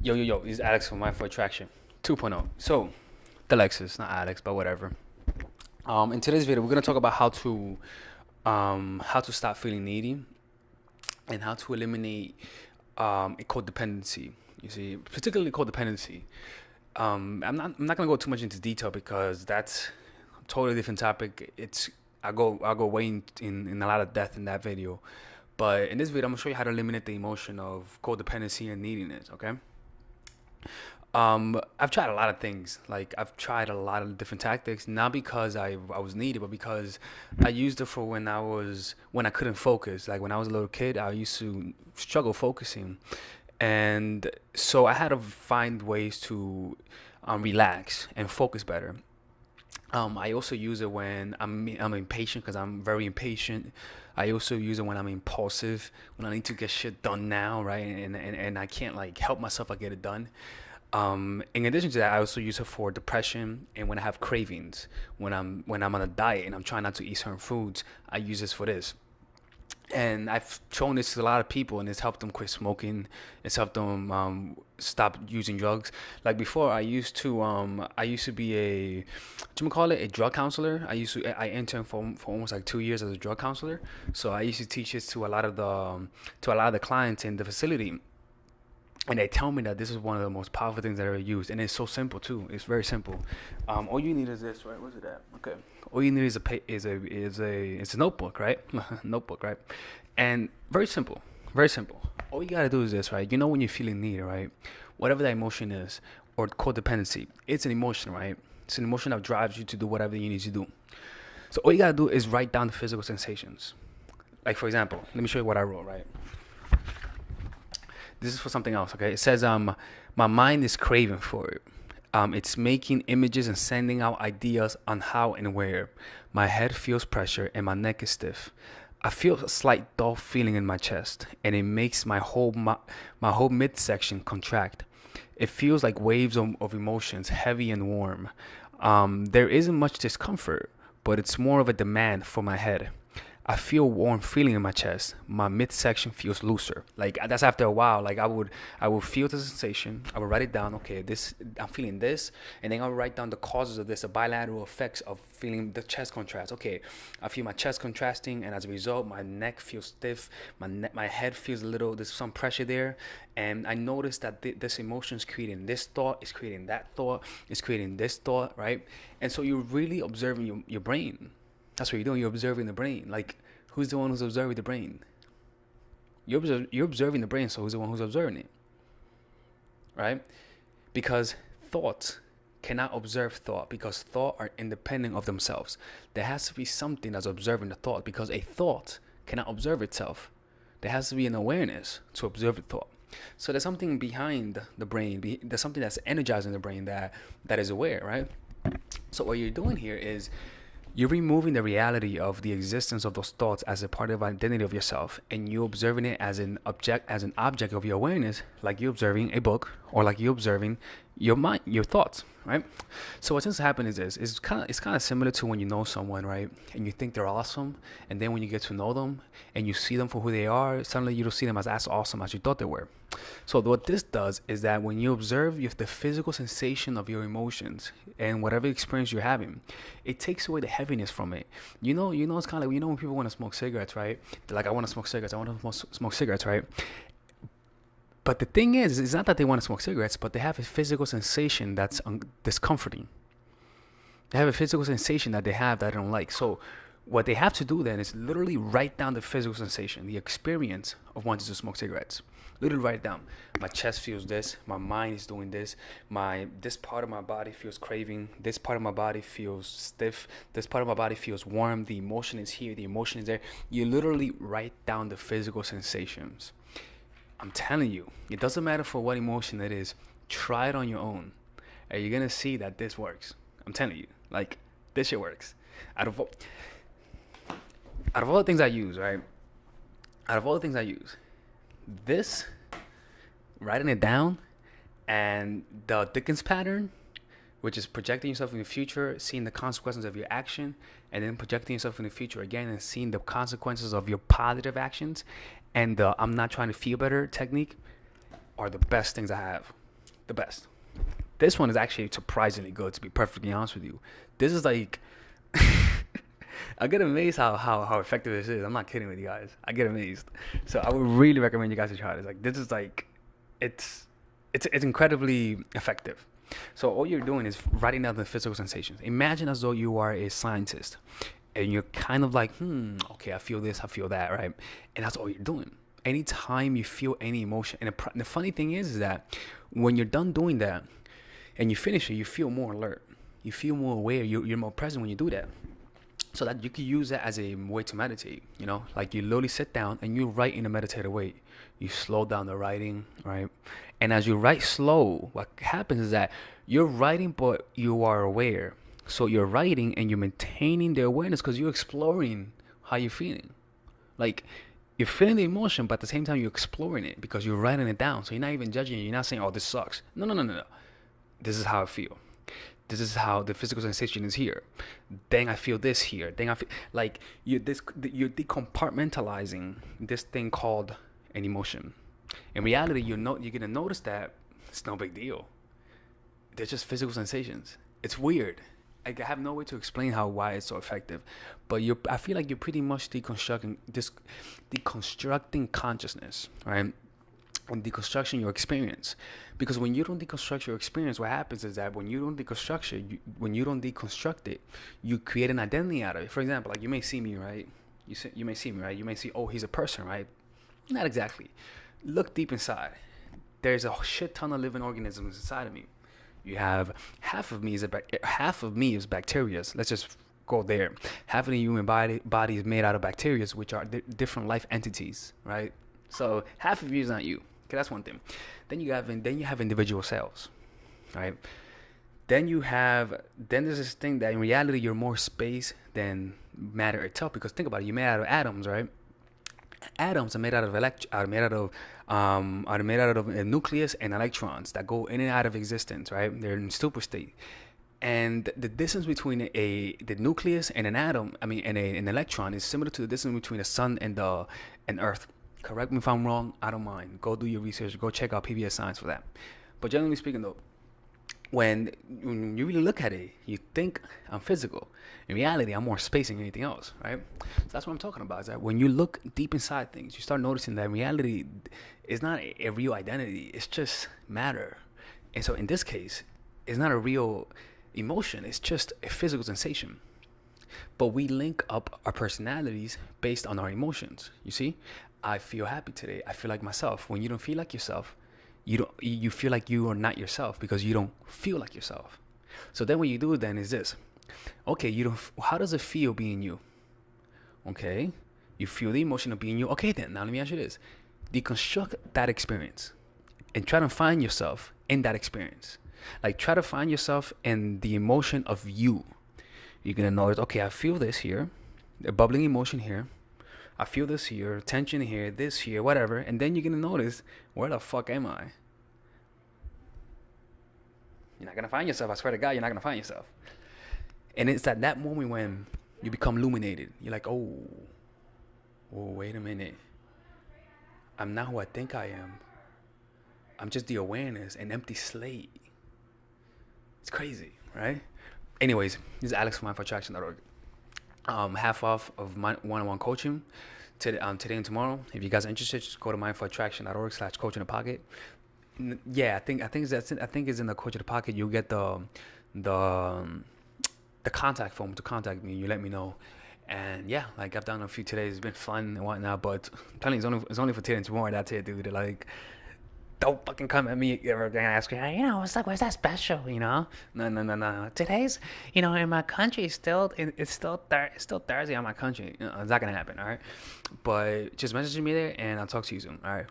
Yo, this is Alex from Mindful Attraction 2.0. So, the Lexus, not Alex, but whatever. In today's video, we're gonna talk about how to stop feeling needy and how to eliminate a codependency. You see, particularly codependency. I'm not gonna go too much into detail because that's a totally different topic. I'll go way in a lot of depth in that video. But in this video, I'm gonna show you how to eliminate the emotion of codependency and neediness. Okay. I've tried a lot of things. Like I've tried a lot of different tactics, not because I was needy, but because I used it for when I couldn't focus. Like when I was a little kid, I used to struggle focusing, and so I had to find ways to relax and focus better. I also use it when I'm impatient because I'm very impatient. I also use it when I'm impulsive, when I need to get shit done now, right? And I can't like help myself, I get it done. In addition to that, I also use it for depression and when I have cravings, when I'm on a diet and I'm trying not to eat certain foods, I use this for this. And I've shown this to a lot of people, and it's helped them quit smoking. It's helped them stop using drugs. Like before, I used to be a drug counselor. I interned for almost like 2 years as a drug counselor. So I used to teach this to a lot of the clients in the facility, and they tell me that this is one of the most powerful things that I ever used, and it's so simple too. It's very simple. All you need is this, right? Where's it at? Okay. All you need is a notebook, right? Notebook, right? And very simple, very simple. All you gotta do is this, right? You know when you're feeling need, right? Whatever that emotion is, or codependency, it's an emotion, right? It's an emotion that drives you to do whatever you need to do. So all you gotta do is write down the physical sensations. Like for example, let me show you what I wrote, right? This is for something else, okay? It says, my mind is craving for it. It's making images and sending out ideas on how and where. My head feels pressure and my neck is stiff. I feel a slight dull feeling in my chest, and it makes my whole midsection contract. It feels like waves of emotions, heavy and warm. There isn't much discomfort, but it's more of a demand for my head. I feel warm feeling in my chest. My midsection feels looser. Like that's after a while. Like I would feel the sensation. I would write it down. Okay, this I'm feeling this, and then I would write down the causes of this, the bilateral effects of feeling the chest contrast. Okay, I feel my chest contrasting, and as a result, my neck feels stiff. My head feels a little. There's some pressure there, and I notice that this emotion is creating this thought, is creating that thought, is creating this thought, right? And so you're really observing your brain. That's what you're doing. You're observing the brain. Like, who's the one who's observing the brain? You're observing the brain, so who's the one who's observing it? Right? Because thoughts cannot observe thought, because thought are independent of themselves. There has to be something that's observing the thought, because a thought cannot observe itself. There has to be an awareness to observe the thought. So there's something behind the brain. There's something that's energizing the brain that is aware, right? So what you're doing here is you're removing the reality of the existence of those thoughts as a part of identity of yourself, and you observing it as an object of your awareness, like you observing a book or like you observing your mind, your thoughts, right? So what tends to happen is this: it's kind of similar to when you know someone, right, and you think they're awesome, and then when you get to know them and you see them for who they are, suddenly you don't see them as awesome as you thought they were. So what this does is that when you observe the physical sensation of your emotions and whatever experience you're having, it takes away the heaviness from it. It's kind of like, when people want to smoke cigarettes, right? They're like, I want to smoke cigarettes. I want to smoke cigarettes, right? But the thing is, it's not that they want to smoke cigarettes, but they have a physical sensation that's discomforting. They have a physical sensation that they have that I don't like. So what they have to do then is literally write down the physical sensation, the experience of wanting to smoke cigarettes. Literally write it down. My chest feels this. My mind is doing this. This part of my body feels craving. This part of my body feels stiff. This part of my body feels warm. The emotion is here. The emotion is there. You literally write down the physical sensations. I'm telling you, it doesn't matter for what emotion it is. Try it on your own, and you're gonna see that this works. I'm telling you, like this shit works. Out of all the things I use, right? Out of all the things I use, this, writing it down, and the Dickens pattern, which is projecting yourself in the future, seeing the consequences of your action, and then projecting yourself in the future again and seeing the consequences of your positive actions, and the I'm not trying to feel better technique are the best things I have. the best. This one is actually surprisingly good, to be perfectly honest with you. This is like, I get amazed how effective this is. I'm not kidding with you guys. I get amazed. So I would really recommend you guys to try this. Like, this is like, it's incredibly effective. So all you're doing is writing down the physical sensations. Imagine as though you are a scientist, and you're kind of like, okay, I feel this, I feel that, right? And that's all you're doing. Anytime you feel any emotion, and the funny thing is that when you're done doing that and you finish it, you feel more alert, you feel more aware, you're more present when you do that. So that you can use that as a way to meditate, you know, like you literally sit down and you write in a meditative way. You slow down the writing, right? And as you write slow, what happens is that you're writing, but you are aware. So you're writing and you're maintaining the awareness because you're exploring how you're feeling. Like, you're feeling the emotion, but at the same time you're exploring it because you're writing it down. So you're not even judging it. You're not saying, oh, this sucks. No. This is how I feel. This is how the physical sensation is here. Then I feel this here. Then I feel like you're decompartmentalizing this thing called an emotion. In reality, you're gonna notice that it's no big deal. They're just physical sensations. It's weird. I have no way to explain why it's so effective, but I feel like you're pretty much deconstructing consciousness, right? And deconstructing your experience, because when you don't deconstruct your experience, what happens is that when you don't deconstruct it, you create an identity out of it. For example, like you may see me, right? You may see me, right? You may see, oh, he's a person, right? Not exactly. Look deep inside. There's a shit ton of living organisms inside of me. You have half of me is bacteria. Let's just go there. Half of the human body is made out of bacteria, which are different life entities, right? So half of you is not you. Okay, that's one thing. Then you have individual cells, right? Then there's this thing that in reality you're more space than matter itself, because think about it, you're made out of atoms, right? Atoms are made out of a nucleus and electrons that go in and out of existence, right? They're in super state. And the distance between the nucleus and an atom, and an electron, is similar to the distance between the sun and Earth. Correct me if I'm wrong. I don't mind. Go do your research. Go check out PBS Science for that. But generally speaking, though, when you really look at it, you think I'm physical. In reality, I'm more space than anything else, right? So that's what I'm talking about. Is that when you look deep inside things, you start noticing that reality is not a real identity. It's just matter. And so in this case, it's not a real emotion. It's just a physical sensation. But we link up our personalities based on our emotions. You see, I feel happy today. I feel like myself. When you don't feel like yourself, you feel like you are not yourself because you don't feel like yourself. So then what you do then is this. Okay, how does it feel being you? Okay, you feel the emotion of being you. Okay, then now let me ask you this. Deconstruct that experience and try to find yourself in that experience. Like, try to find yourself in the emotion of you. You're going to notice, okay, I feel this here, a bubbling emotion here. I feel this here, tension here, this here, whatever. And then you're going to notice, where the fuck am I? You're not going to find yourself. I swear to God, you're not going to find yourself. And it's at that moment when you become illuminated. You're like, oh, wait a minute. I'm not who I think I am. I'm just the awareness, an empty slate. It's crazy, right? Anyways, this is Alex from mindfulattraction.org. Half off of my one-on-one coaching today and tomorrow. If you guys are interested, just go to mindfulattraction.org/coach in the pocket. Yeah, I think it's in the coach in the pocket. You'll get the contact form to contact me. You let me know. And yeah, like I've done a few today. It's been fun and whatnot, but I'm telling you, it's only for today and tomorrow. That's it, dude. Like, don't fucking come at me ever again and ask me, what's that special, No. Today's, in my country, it's still Thursday on my country. It's not gonna happen, all right? But just message me there, and I'll talk to you soon, all right?